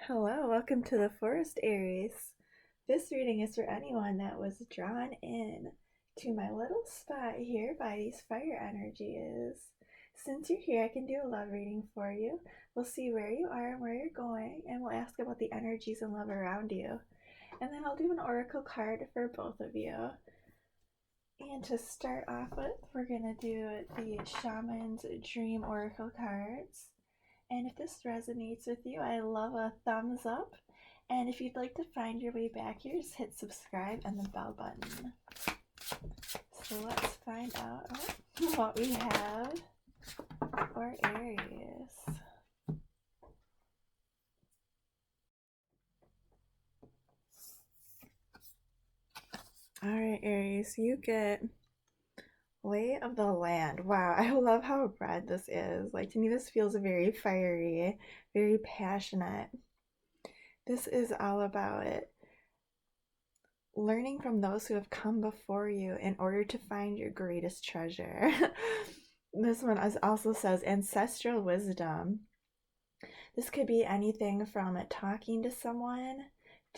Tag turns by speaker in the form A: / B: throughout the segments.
A: Hello, welcome to the Forest, Aries. This reading is for anyone that was drawn in to my little spot here by these fire energies. Since you're here, I can do a love reading for you. We'll see where you are and where you're going, and we'll ask about the energies and love around you. And then I'll do an oracle card for both of you. And to start off with, we're going to do the Shaman's Dream Oracle cards. And if this resonates with you, I love a thumbs up. And if you'd like to find your way back here, just hit subscribe and the bell button. So let's find out what we have for Aries. Alright, Aries, you get Lay of the Land. Wow, I love how red this is. Like, to me, this feels very fiery, very passionate. This is all about it. Learning from those who have come before you in order to find your greatest treasure. This one also says Ancestral Wisdom. This could be anything from talking to someone,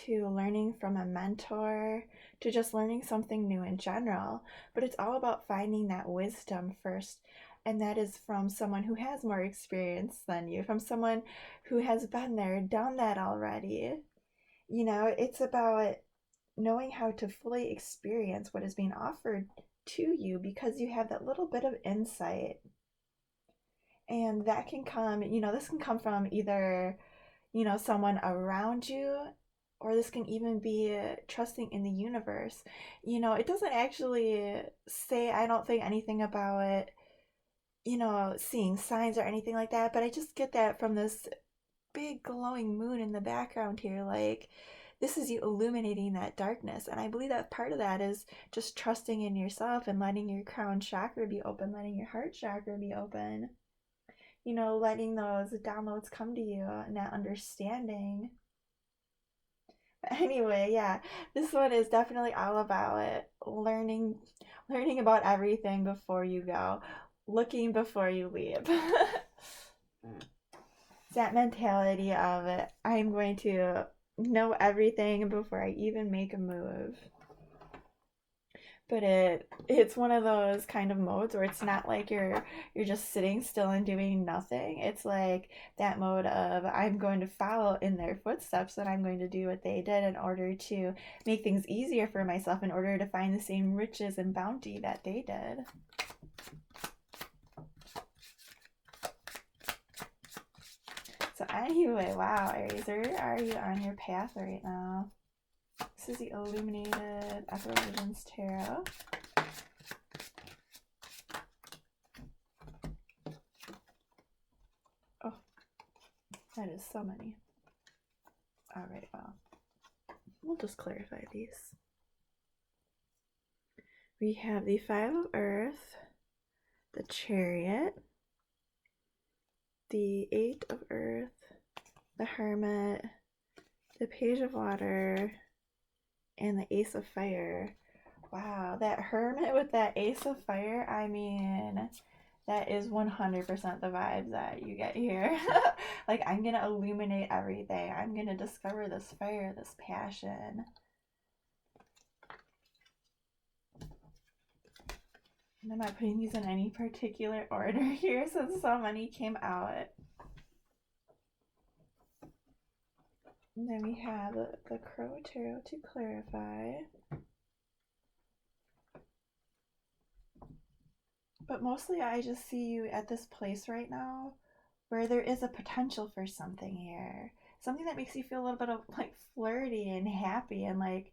A: to learning from a mentor, to just learning something new in general. But it's all about finding that wisdom first. And that is from someone who has more experience than you, from someone who has been there, done that already. You know, it's about knowing how to fully experience what is being offered to you because you have that little bit of insight. And that can come, this can come from either, someone around you, or this can even be trusting in the universe. It doesn't actually say, I don't think, anything about it, seeing signs or anything like that, but I just get that from this big glowing moon in the background here. Like, this is you illuminating that darkness. And I believe that part of that is just trusting in yourself and letting your crown chakra be open, letting your heart chakra be open. Letting those downloads come to you and that understanding. But anyway, yeah, this one is definitely all about it. Learning about everything before you go, looking before you leave. That mentality of it, I'm going to know everything before I even make a move. But it's one of those kind of modes where it's not like you're just sitting still and doing nothing. It's like that mode of, I'm going to follow in their footsteps and I'm going to do what they did in order to make things easier for myself, in order to find the same riches and bounty that they did. So anyway, wow, Aries, where are you on your path right now? This is the Illuminated Visions Tarot. Oh, that is so many. Alright, well, we'll just clarify these. We have the Five of Earth, the Chariot, the Eight of Earth, the Hermit, the Page of Water, and the Ace of Fire. Wow, that Hermit with that Ace of Fire, I mean, that is 100% the vibes that you get here. Like, I'm gonna illuminate everything. I'm gonna discover this fire, this passion. And I'm not putting these in any particular order here since so many came out. And then we have the Crow Tarot to clarify. But mostly I just see you at this place right now where there is a potential for something here. Something that makes you feel a little bit of like flirty and happy, and like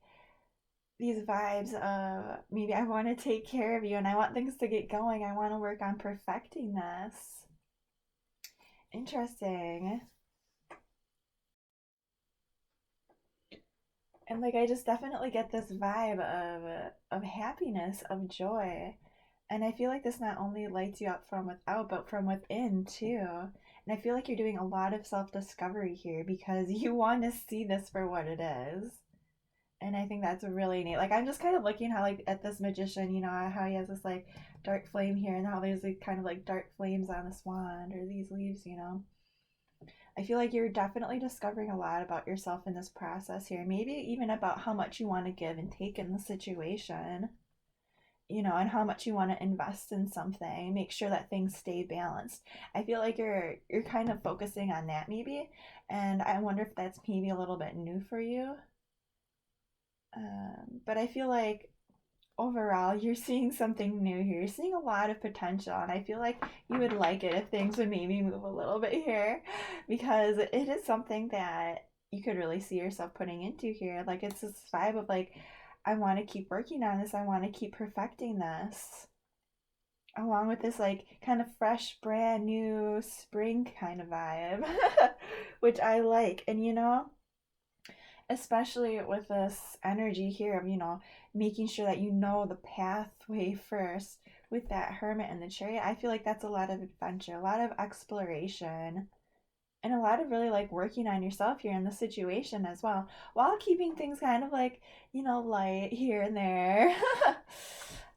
A: these vibes of, maybe I want to take care of you and I want things to get going. I want to work on perfecting this. Interesting. And like, I just definitely get this vibe of happiness, of joy. And I feel like this not only lights you up from without, but from within too. And I feel like you're doing a lot of self-discovery here because you want to see this for what it is. And I think that's really neat. Like, I'm just kind of looking how, like, at this magician, how he has this like dark flame here, and how there's like kind of like dark flames on this wand or these leaves. I feel like you're definitely discovering a lot about yourself in this process here. Maybe even about how much you want to give and take in the situation, and how much you want to invest in something. Make sure that things stay balanced. I feel like you're kind of focusing on that maybe, and I wonder if that's maybe a little bit new for you. But I feel like overall you're seeing something new here. You're seeing a lot of potential, and I feel like you would like it if things would maybe move a little bit here, because it is something that you could really see yourself putting into here. Like, it's this vibe of like, I want to keep working on this, I want to keep perfecting this, along with this like kind of fresh brand new spring kind of vibe, which I like. And especially with this energy here of, making sure that you know the pathway first with that Hermit and the Chariot. I feel like that's a lot of adventure, a lot of exploration, and a lot of really like working on yourself here in the situation as well, while keeping things kind of like, light here and there.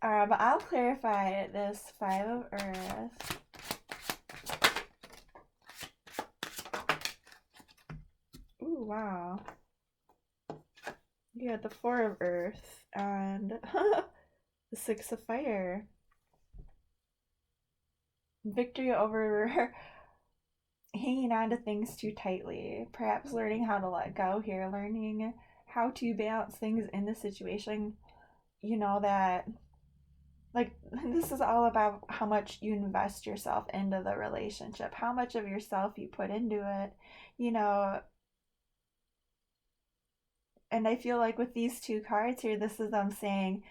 A: But I'll clarify this Five of Earth. Ooh, wow. You got the Four of Earth and the Six of Fire. Victory over hanging on to things too tightly. Perhaps learning how to let go here, learning how to balance things in the situation. That, like, this is all about how much you invest yourself into the relationship, how much of yourself you put into it, and I feel like with these two cards here, this is them saying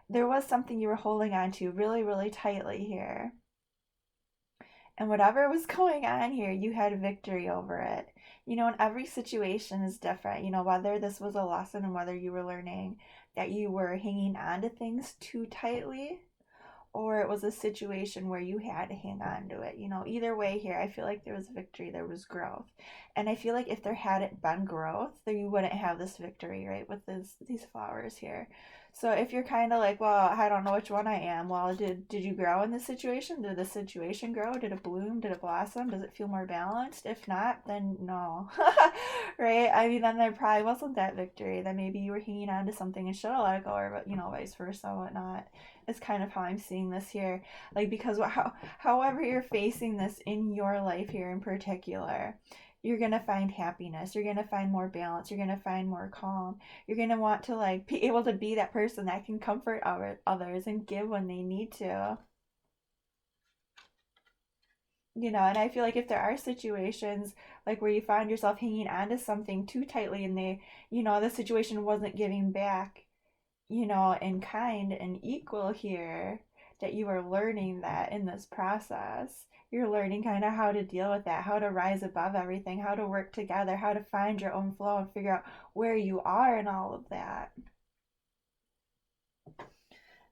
A: there was something you were holding on to really, really tightly here. And whatever was going on here, you had victory over it. And every situation is different, whether this was a lesson and whether you were learning that you were hanging on to things too tightly, or it was a situation where you had to hang on to it. Either way here, I feel like there was victory, there was growth. And I feel like if there hadn't been growth, then you wouldn't have this victory, right, with these flowers here. So if you're kind of like, well, I don't know which one I am, well, did you grow in this situation? Did the situation grow? Did it bloom? Did it blossom? Does it feel more balanced? If not, then no. Right? I mean, then there probably wasn't that victory. Then maybe you were hanging on to something and should have let it go, or vice versa, whatnot. Is kind of how I'm seeing this here. Like, because however you're facing this in your life here in particular, you're going to find happiness, you're going to find more balance, you're going to find more calm, you're going to want to like be able to be that person that can comfort others and give when they need to. And I feel like if there are situations like where you find yourself hanging on to something too tightly, and the situation wasn't giving back, in kind and equal here, that you are learning that in this process. You're learning kind of how to deal with that, how to rise above everything, how to work together, how to find your own flow and figure out where you are in all of that.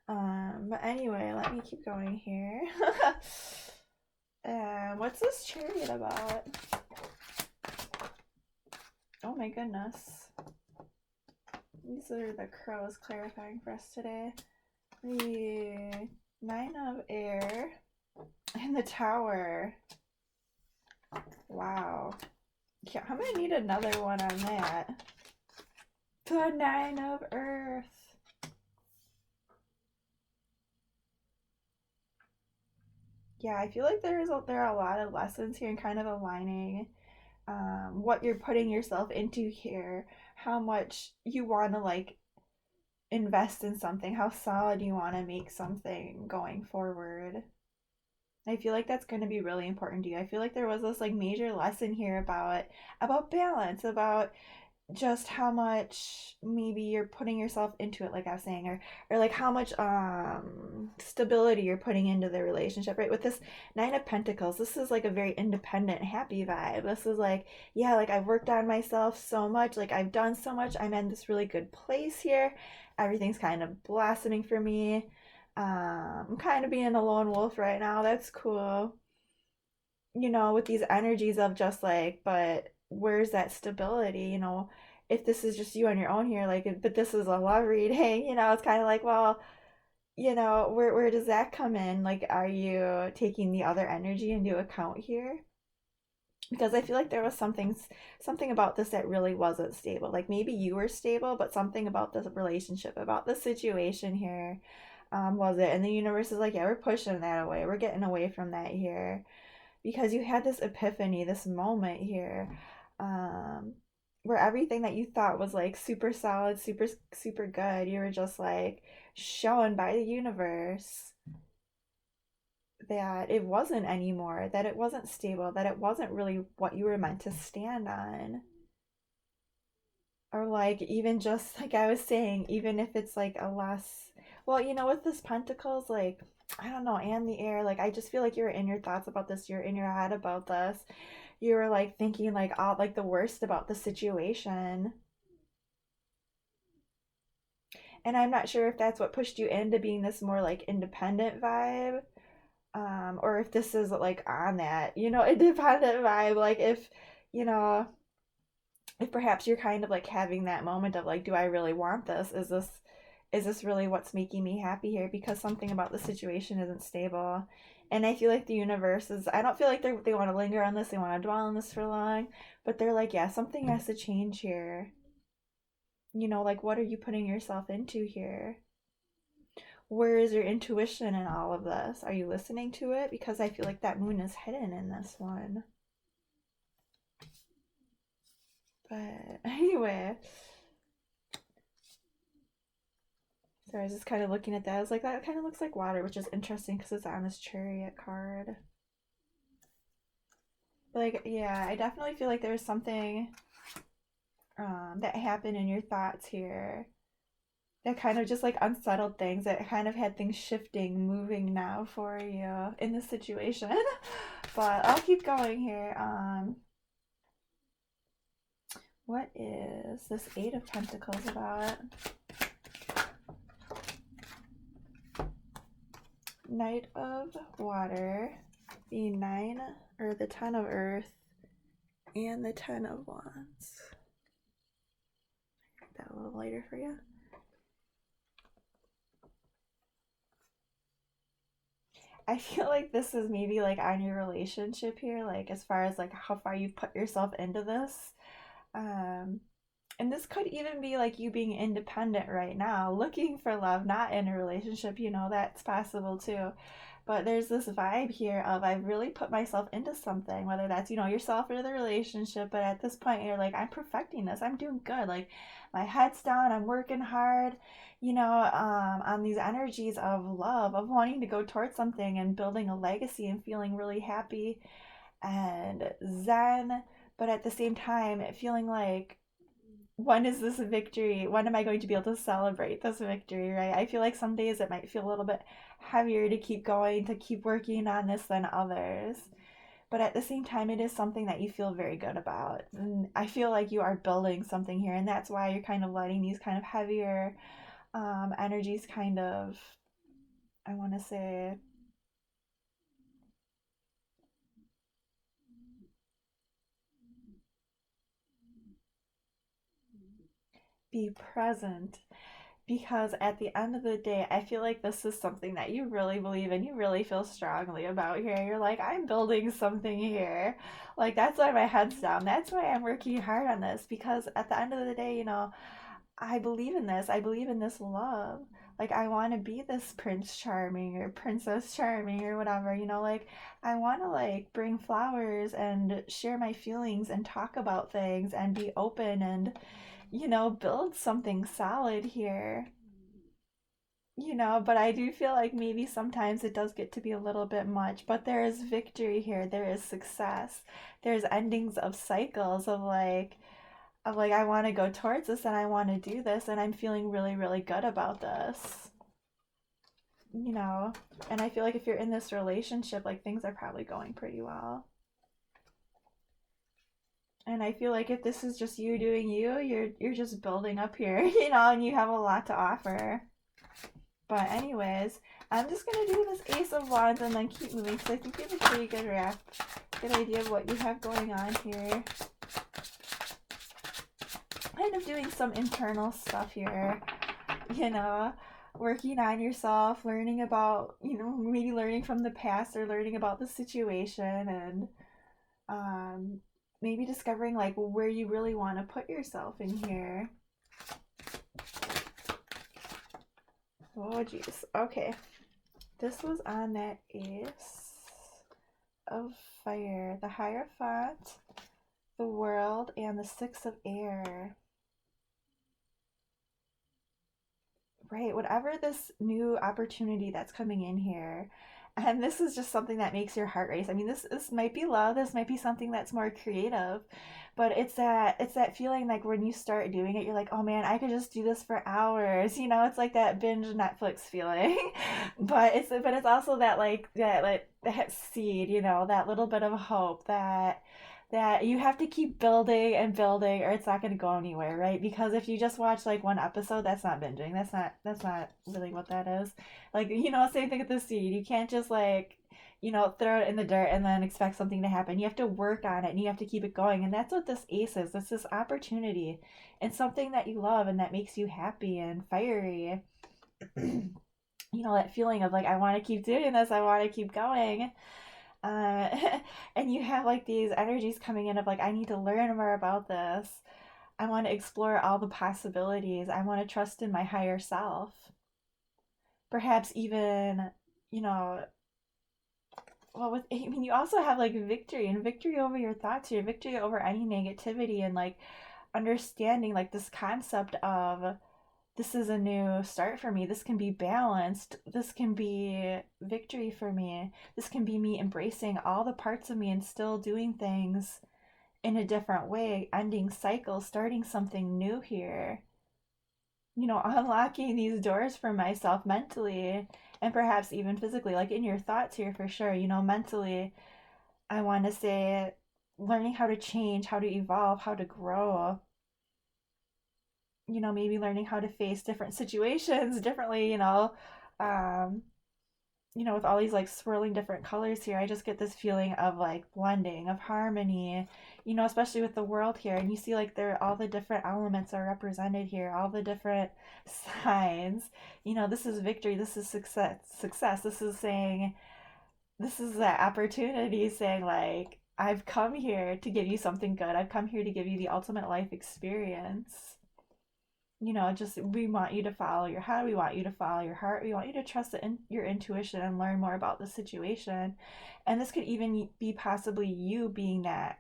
A: But anyway, let me keep going here. What's this Chariot about? Oh my goodness. These are the crows clarifying for us today. The Nine of Air and the Tower. Wow. Yeah, I'm gonna need another one on that. The Nine of Earth. Yeah, I feel like there are a lot of lessons here and kind of aligning what you're putting yourself into here, how much you want to like invest in something, how solid you want to make something going forward. I feel like that's going to be really important to you. I feel like there was this like major lesson here about balance, about just how much maybe you're putting yourself into it, like I was saying, or like how much stability you're putting into the relationship, right? With this Nine of Pentacles, this is like a very independent, happy vibe. This is like, yeah, like I've worked on myself so much, like I've done so much, I'm in this really good place here, everything's kind of blossoming for me. I'm kind of being a lone wolf right now. That's cool. With these energies of just like, but where's that stability? If this is just you on your own here, like, but this is a love reading, it's kind of like, well, where does that come in? Like, are you taking the other energy into account here? because I feel like there was something about this that really wasn't stable. Like maybe you were stable, but something about the relationship, about the situation here, was it? And the universe is like, yeah, we're pushing that away. We're getting away from that here, because you had this epiphany, this moment here, um, where everything that you thought was like super solid, super good, you were just like shown by the universe that it wasn't anymore, that it wasn't stable, that it wasn't really what you were meant to stand on. Or like even just like I was saying, even if it's like a less, well, with this pentacles, like I don't know, and the air, like I just feel like you're in your thoughts about this, you're in your head about this. You were like thinking like all like the worst about the situation. And I'm not sure if that's what pushed you into being this more like independent vibe, or if this is like on that, independent vibe. Like you know, if perhaps you're kind of like having that moment of like, do I really want this? Is this really what's making me happy here? Because something about the situation isn't stable. And I feel like the universe is, I don't feel like they want to linger on this, they want to dwell on this for long, but they're like, yeah, something has to change here. Like what are you putting yourself into here? Where is your intuition in all of this? Are you listening to it? Because I feel like that moon is hidden in this one. But anyway, so I was just kind of looking at that. I was like, that kind of looks like water, which is interesting because it's on this chariot card. But like, yeah, I definitely feel like there's something that happened in your thoughts here that kind of just like unsettled things, that kind of had things shifting, moving now for you in this situation. But I'll keep going here. What is this Eight of Pentacles about? Knight of Water, the Nine, or the Ten of Earth, and the Ten of Wands. Make that a little lighter for you. I feel like this is maybe like on your relationship here, like as far as like how far you've put yourself into this. Um, and this could even be like you being independent right now, looking for love, not in a relationship, that's possible too. But there's this vibe here of I've really put myself into something, whether that's, yourself or the relationship. But at this point, you're like, I'm perfecting this. I'm doing good. Like, my head's down. I'm working hard, on these energies of love, of wanting to go towards something and building a legacy and feeling really happy and zen. But at the same time, feeling like, when is this a victory? When am I going to be able to celebrate this victory, right? I feel like some days it might feel a little bit heavier to keep going, to keep working on this than others. But at the same time, it is something that you feel very good about. And I feel like you are building something here. And that's why you're kind of letting these kind of heavier energies kind of, I want to say, be present, because at the end of the day, I feel like this is something that you really believe in, you really feel strongly about here. You're like, I'm building something here. Like, that's why my head's down. That's why I'm working hard on this, because at the end of the day, I believe in this. I believe in this love. Like, I want to be this Prince Charming or Princess Charming or whatever, like, I want to, like, bring flowers and share my feelings and talk about things and be open and, build something solid here. But I do feel like maybe sometimes it does get to be a little bit much, but there is victory here. There is success. There's endings of cycles of like I want to go towards this and I want to do this and I'm feeling really, really good about this. And I feel like if you're in this relationship, like things are probably going pretty well. And I feel like if this is just you doing you, you're just building up here, and you have a lot to offer. But anyways, I'm just gonna do this Ace of Wands and then keep moving because I think you have a pretty good idea of what you have going on here. Kind of doing some internal stuff here, working on yourself, learning about, maybe learning from the past or learning about the situation and Maybe discovering like where you really want to put yourself in here. Oh geez. Okay. This was on that Ace of Fire, the Hierophant, the World, and the Six of Air. Right, whatever this new opportunity that's coming in here, and this is just something that makes your heart race. I mean, this might be love, this might be something that's more creative, but it's that feeling like when you start doing it, you're like, oh man, I could just do this for hours. It's like that binge Netflix feeling. But it's also that seed, that little bit of hope that you have to keep building and building or it's not going to go anywhere, right? Because if you just watch like one episode, that's not binging. That's not really what that is. Like, same thing with the seed. You can't just like, throw it in the dirt and then expect something to happen. You have to work on it and you have to keep it going. And that's what this ace is. It's this opportunity and something that you love and that makes you happy and fiery. That feeling of like, I want to keep doing this. I want to keep going. uh, and you have like these energies coming in of like, I need to learn more about this. I want to explore all the possibilities. I want to trust in my higher self. Perhaps even, you know, you also have like victory and victory over your thoughts here, victory over any negativity, and like understanding like this concept of this is a new start for me. This can be balanced. This can be victory for me. This can be me embracing all the parts of me and still doing things in a different way, ending cycles, starting something new here. Unlocking these doors for myself mentally and perhaps even physically, like in your thoughts here for sure. Mentally, I want to say learning how to change, how to evolve, how to grow. Maybe learning how to face different situations differently, um, with all these like swirling different colors here, I just get this feeling of like blending, of harmony, especially with the world here. And you see like there all the different elements are represented here, all the different signs. This is victory, this is success. This is saying, this is that opportunity saying like, I've come here to give you something good. I've come here to give you the ultimate life experience. Just we want you to follow your head, we want you to follow your heart, we want you to trust your intuition and learn more about the situation. And this could even be possibly you being that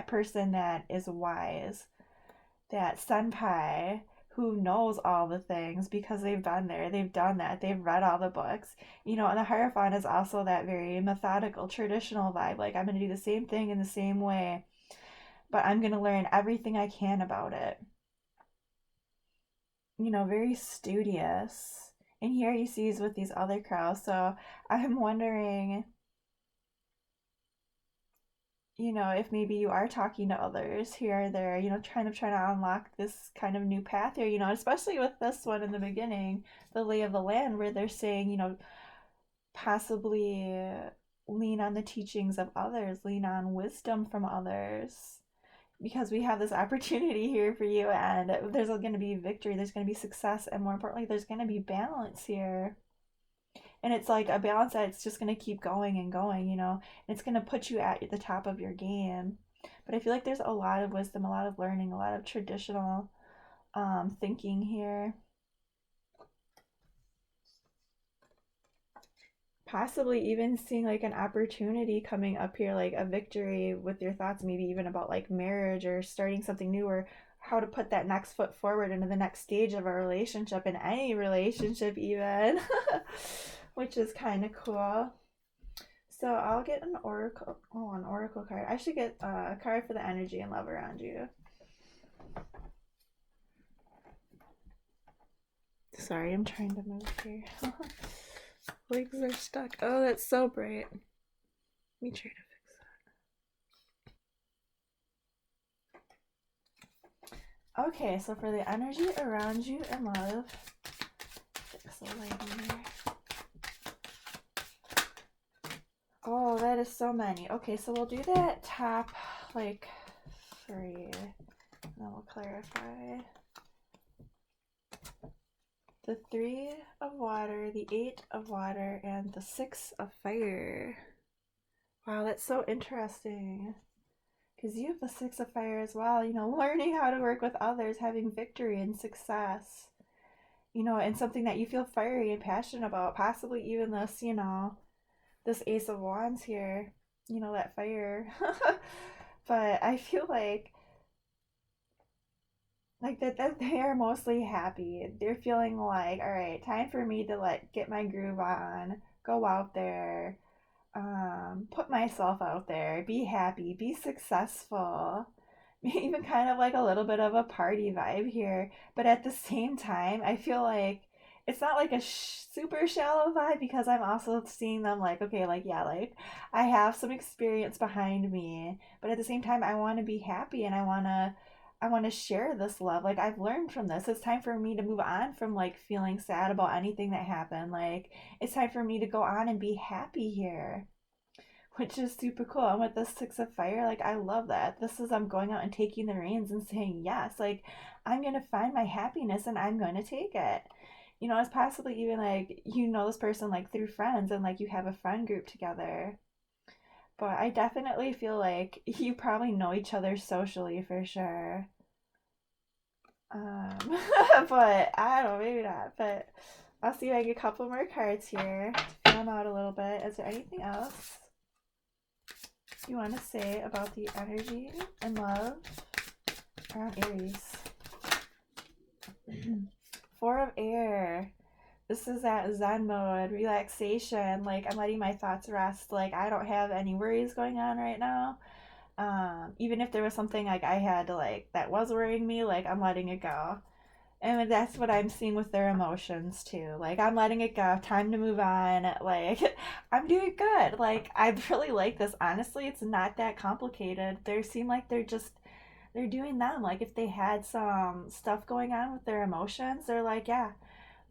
A: person that is wise, that senpai who knows all the things because they've been there, they've done that, they've read all the books. And the Hierophant is also that very methodical, traditional vibe. Like, I'm going to do the same thing in the same way, but I'm going to learn everything I can about it. Very studious. And here you see he's with these other crows. So I'm wondering, if maybe you are talking to others here or there, trying to unlock this kind of new path here, especially with this one in the beginning, the lay of the land, where they're saying, possibly lean on the teachings of others, lean on wisdom from others. Because we have this opportunity here for you, and there's going to be victory, there's going to be success, and more importantly, there's going to be balance here. And it's like a balance that it's just going to keep going and going, and it's going to put you at the top of your game. But I feel like there's a lot of wisdom, a lot of learning, a lot of traditional thinking here. Possibly even seeing like an opportunity coming up here, like a victory with your thoughts, maybe even about like marriage or starting something new, or how to put that next foot forward into the next stage of a relationship, in any relationship even. Which is kind of cool. So I'll get an oracle card. I should get a card for the energy and love around you. Sorry, I'm trying to move here. Legs are stuck. Oh, that's so bright. Let me try to fix that. Okay, so for the energy around you and love, fix the lighting there. Oh, that is so many. Okay, so we'll do that top like 3, and then we'll clarify. The 3 of water, the 8 of water, and the 6 of fire. Wow, that's so interesting. Because you have the Six of Fire as well, learning how to work with others, having victory and success, and something that you feel fiery and passionate about, possibly even this Ace of Wands here, that fire. But I feel like that they are mostly happy. They're feeling like, all right, time for me to get my groove on, go out there, put myself out there, be happy, be successful. Even kind of like a little bit of a party vibe here, but at the same time, I feel like it's not like a super shallow vibe, because I'm also seeing them like, okay, like, yeah, like I have some experience behind me, but at the same time, I want to be happy, and I want to share this love. Like, I've learned from this. It's time for me to move on from like feeling sad about anything that happened. Like, it's time for me to go on and be happy here, which is super cool. And with the Six of Fire, like, I love that. This is, I'm going out and taking the reins and saying yes. Like, I'm gonna find my happiness and I'm gonna take it. It's possibly even like this person like through friends, and like you have a friend group together. But I definitely feel like you probably know each other socially for sure. Um, but I don't know, maybe not. But I'll see if I get a couple more cards here to fill them out a little bit. Is there anything else you want to say about the energy and love around Aries? Four of Air. This is that Zen mode, relaxation. Like, I'm letting my thoughts rest. Like, I don't have any worries going on right now. Even if there was something like I had to like that was worrying me, like, I'm letting it go. And that's what I'm seeing with their emotions too. Like, I'm letting it go. Time to move on. Like, I'm doing good. Like, I really like this. Honestly, it's not that complicated. They seem like they're doing them. Like, if they had some stuff going on with their emotions, they're like, yeah,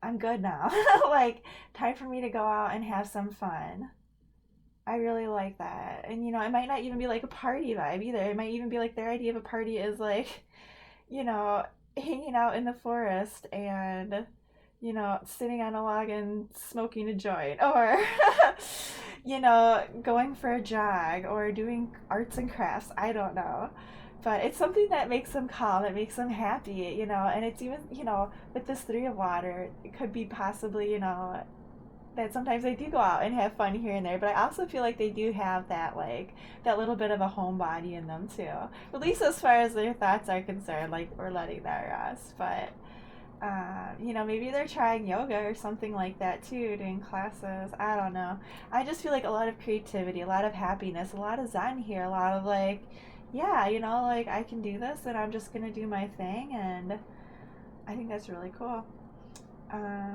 A: I'm good now. Like, time for me to go out and have some fun. I really like that. And it might not even be like a party vibe either. It might even be like their idea of a party is like, you know, hanging out in the forest and, sitting on a log and smoking a joint, or, going for a jog or doing arts and crafts. I don't know. But it's something that makes them calm, that makes them happy, and it's even, with this Three of Water, it could be possibly, that sometimes they do go out and have fun here and there, but I also feel like they do have that like that little bit of a homebody in them too. At least as far as their thoughts are concerned, like we're letting that rest. But maybe they're trying yoga or something like that too, doing classes. I don't know. I just feel like a lot of creativity, a lot of happiness, a lot of zen here, a lot of like, yeah, like I can do this and I'm just gonna do my thing, and I think that's really cool.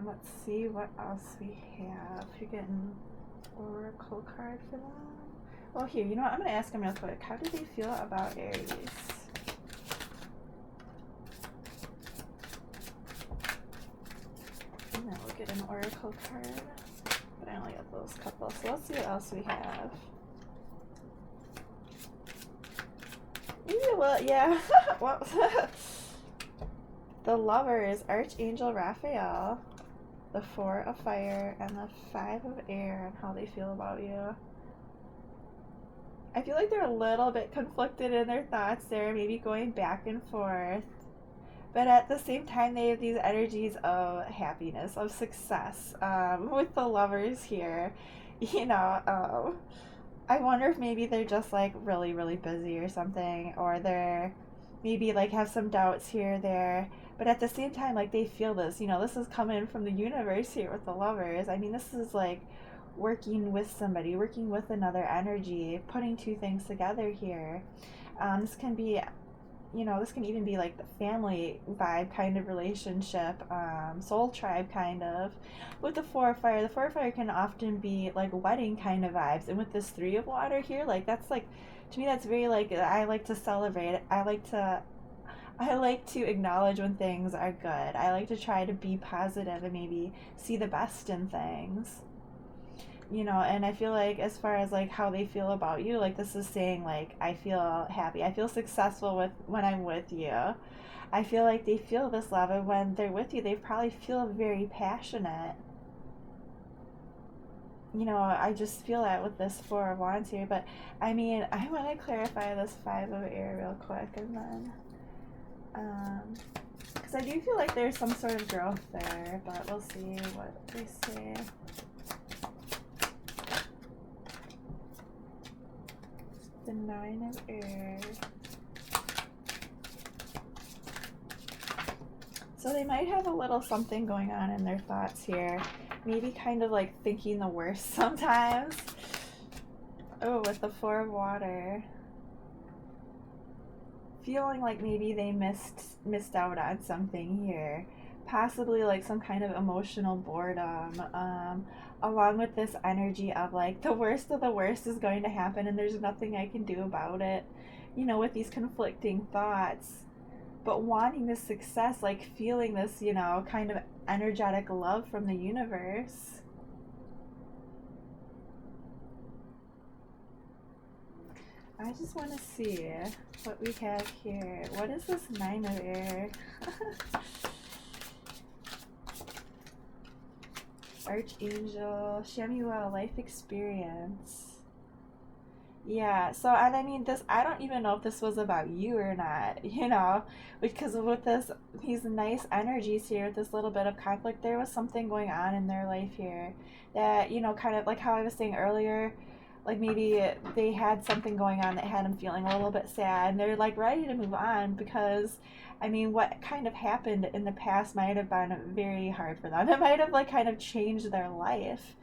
A: Let's see what else we have. You're getting Oracle card for them. Well, here, you know what? I'm going to ask them real quick. How do they feel about Aries? And then we'll get an Oracle card. But I only got those couple. So let's see what else we have. Well, yeah. Well, the Lovers, Archangel Raphael, the Four of Fire, and the Five of Air, and how they feel about you. I feel like they're a little bit conflicted in their thoughts there, maybe going back and forth. But at the same time, they have these energies of happiness, of success. With the Lovers here, I wonder if maybe they're just like really, really busy or something, or they're maybe like have some doubts here or there. But at the same time, like they feel this, this is coming from the universe here with the Lovers. I mean, this is like working with somebody, working with another energy, putting two things together here. This can be, this can even be like the family vibe kind of relationship, soul tribe kind of. With the Four of Fire, the Four of Fire can often be like wedding kind of vibes. And with this Three of Water here, like that's like, to me, that's very like, I like to celebrate. I like to acknowledge when things are good. I like to try to be positive and maybe see the best in things. And I feel like as far as like how they feel about you, like this is saying like I feel happy, I feel successful with when I'm with you. I feel like they feel this love, and when they're with you, they probably feel very passionate. I just feel that with this Four of Wands here. But I mean, I want to clarify this Five of Air real quick, and then because I do feel like there's some sort of growth there, but we'll see what they say. The Nine of Air. So they might have a little something going on in their thoughts here. Maybe kind of like thinking the worst sometimes. Oh, with the Four of Water. Feeling like maybe they missed out on something here. Possibly like some kind of emotional boredom. Along with this energy of like the worst of the worst is going to happen and there's nothing I can do about it. With these conflicting thoughts. But wanting this success, like feeling this, kind of energetic love from the universe. I just want to see what we have here. What is this Nine of Air? Archangel, Shemuel, life experience. Yeah, so, and I mean, I don't even know if this was about you or not, because with these nice energies here, with this little bit of conflict, there was something going on in their life here that, kind of like how I was saying earlier, like maybe they had something going on that had them feeling a little bit sad, and they're like ready to move on because, I mean, what kind of happened in the past might have been very hard for them. It might have like kind of changed their life,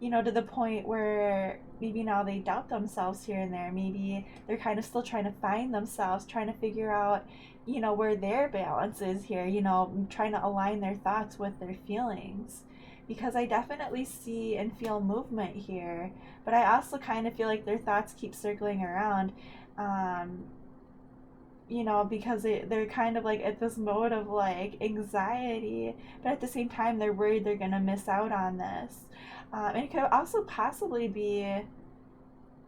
A: to the point where maybe now they doubt themselves here and there. Maybe they're kind of still trying to find themselves, trying to figure out, where their balance is here, trying to align their thoughts with their feelings. Because I definitely see and feel movement here, but I also kind of feel like their thoughts keep circling around. Um, because they're kind of like at this mode of like anxiety, but at the same time, they're worried they're going to miss out on this. And it could also possibly be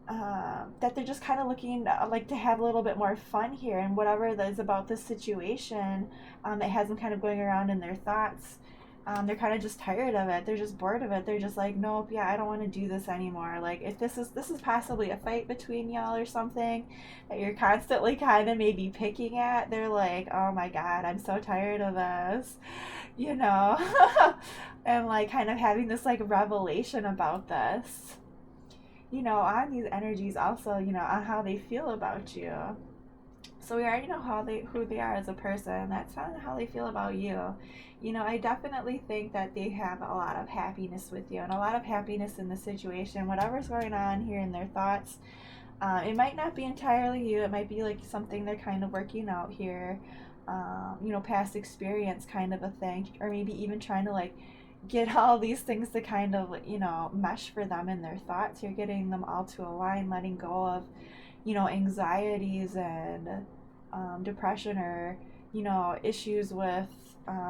A: that they're just kind of looking like to have a little bit more fun here, and whatever that is about this situation that has them kind of going around in their thoughts. They're kind of just tired of it. They're just bored of it. They're just like, nope, yeah, I don't want to do this anymore. Like, if this is possibly a fight between y'all or something that you're constantly kind of maybe picking at, they're like, oh my god, I'm so tired of this, you know, and like kind of having this like revelation about this, on these energies also, on how they feel about you. So we already know who they are as a person. That's how they feel about you. I definitely think that they have a lot of happiness with you and a lot of happiness in the situation, whatever's going on here in their thoughts. It might not be entirely you. It might be like something they're kind of working out here. Past experience kind of a thing, or maybe even trying to like get all these things to kind of mesh for them in their thoughts. You're getting them all to align, letting go of anxieties and depression, or issues with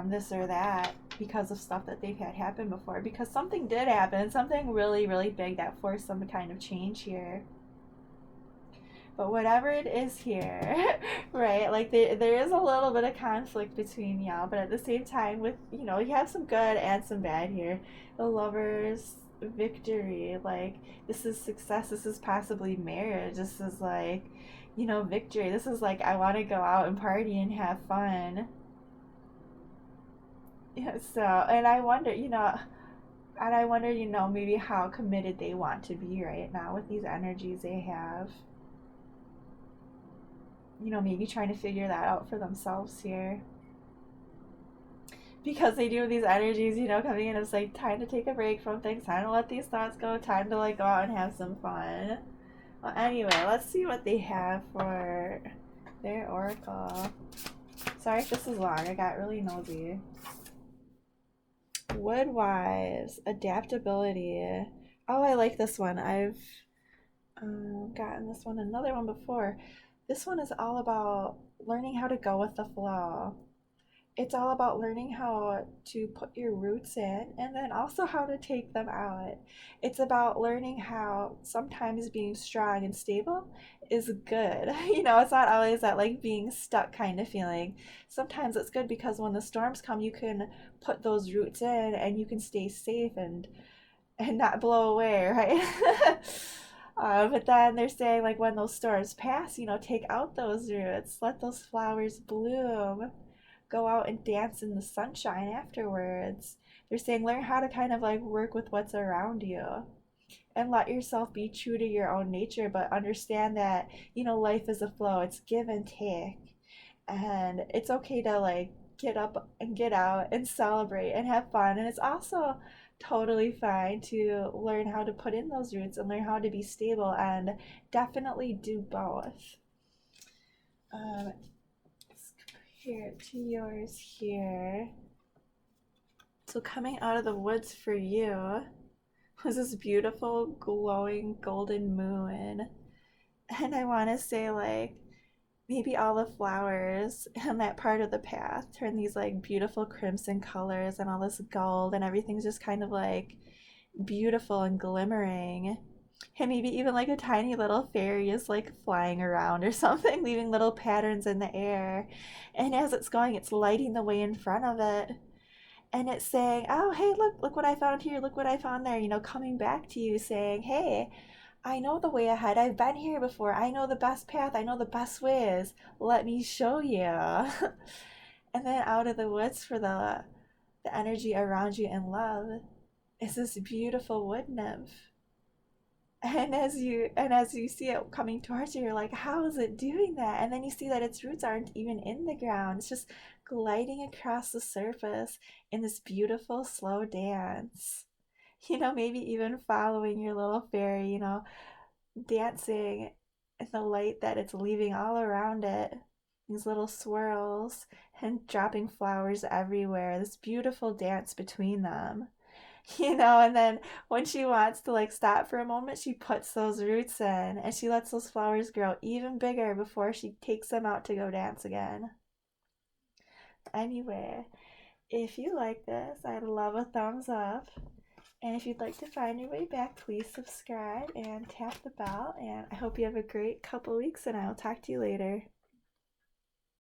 A: this or that because of stuff that they've had happen before, because something did happen, something really really big that forced some kind of change here. But whatever it is here, right, like there is a little bit of conflict between y'all, but at the same time, with you have some good and some bad here. The Lovers, victory, like this is success, this is possibly marriage, this is like victory, this is like I want to go out and party and have fun. Yeah, so, and I wonder maybe how committed they want to be right now with these energies they have. Maybe trying to figure that out for themselves here. Because they do have these energies, coming in. It's like time to take a break from things, time to let these thoughts go, time to like go out and have some fun. Well, anyway, let's see what they have for their oracle. Sorry if this is long, I got really nosy. Woodwives, adaptability. Oh, I like this one. I've gotten this one, another one before. This one is all about learning how to go with the flow. It's all about learning how to put your roots in and then also how to take them out. It's about learning how sometimes being strong and stable is good. It's not always that like being stuck kind of feeling. Sometimes it's good because when the storms come, you can put those roots in and you can stay safe and not blow away, right? But then they're saying, like, when those storms pass, take out those roots, let those flowers bloom, go out and dance in the sunshine afterwards. They're saying, learn how to kind of like work with what's around you and let yourself be true to your own nature, but understand that, life is a flow, it's give and take. And it's okay to like get up and get out and celebrate and have fun. And it's also totally fine to learn how to put in those roots and learn how to be stable and definitely do both. Let's compare it to yours here. So, coming out of the woods for you was this beautiful, glowing golden moon. And I want to say, like, maybe all the flowers in that part of the path turn these like beautiful crimson colors and all this gold, and everything's just kind of like beautiful and glimmering. And maybe even like a tiny little fairy is like flying around or something, leaving little patterns in the air. And as it's going, it's lighting the way in front of it. And it's saying, oh, hey, look what I found here, look what I found there, coming back to you saying, hey, I know the way ahead. I've been here before. I know the best path. I know the best ways. Let me show you. And then out of the woods for the energy around you in love is this beautiful wood nymph. And as you see it coming towards you, you're like, how is it doing that? And then you see that its roots aren't even in the ground. It's just gliding across the surface in this beautiful slow dance. Maybe even following your little fairy, dancing in the light that it's leaving all around it. These little swirls and dropping flowers everywhere. This beautiful dance between them. And then when she wants to like stop for a moment, she puts those roots in and she lets those flowers grow even bigger before she takes them out to go dance again. Anyway, if you like this, I'd love a thumbs up. And if you'd like to find your way back, please subscribe and tap the bell. And I hope you have a great couple weeks, and I will talk to you later.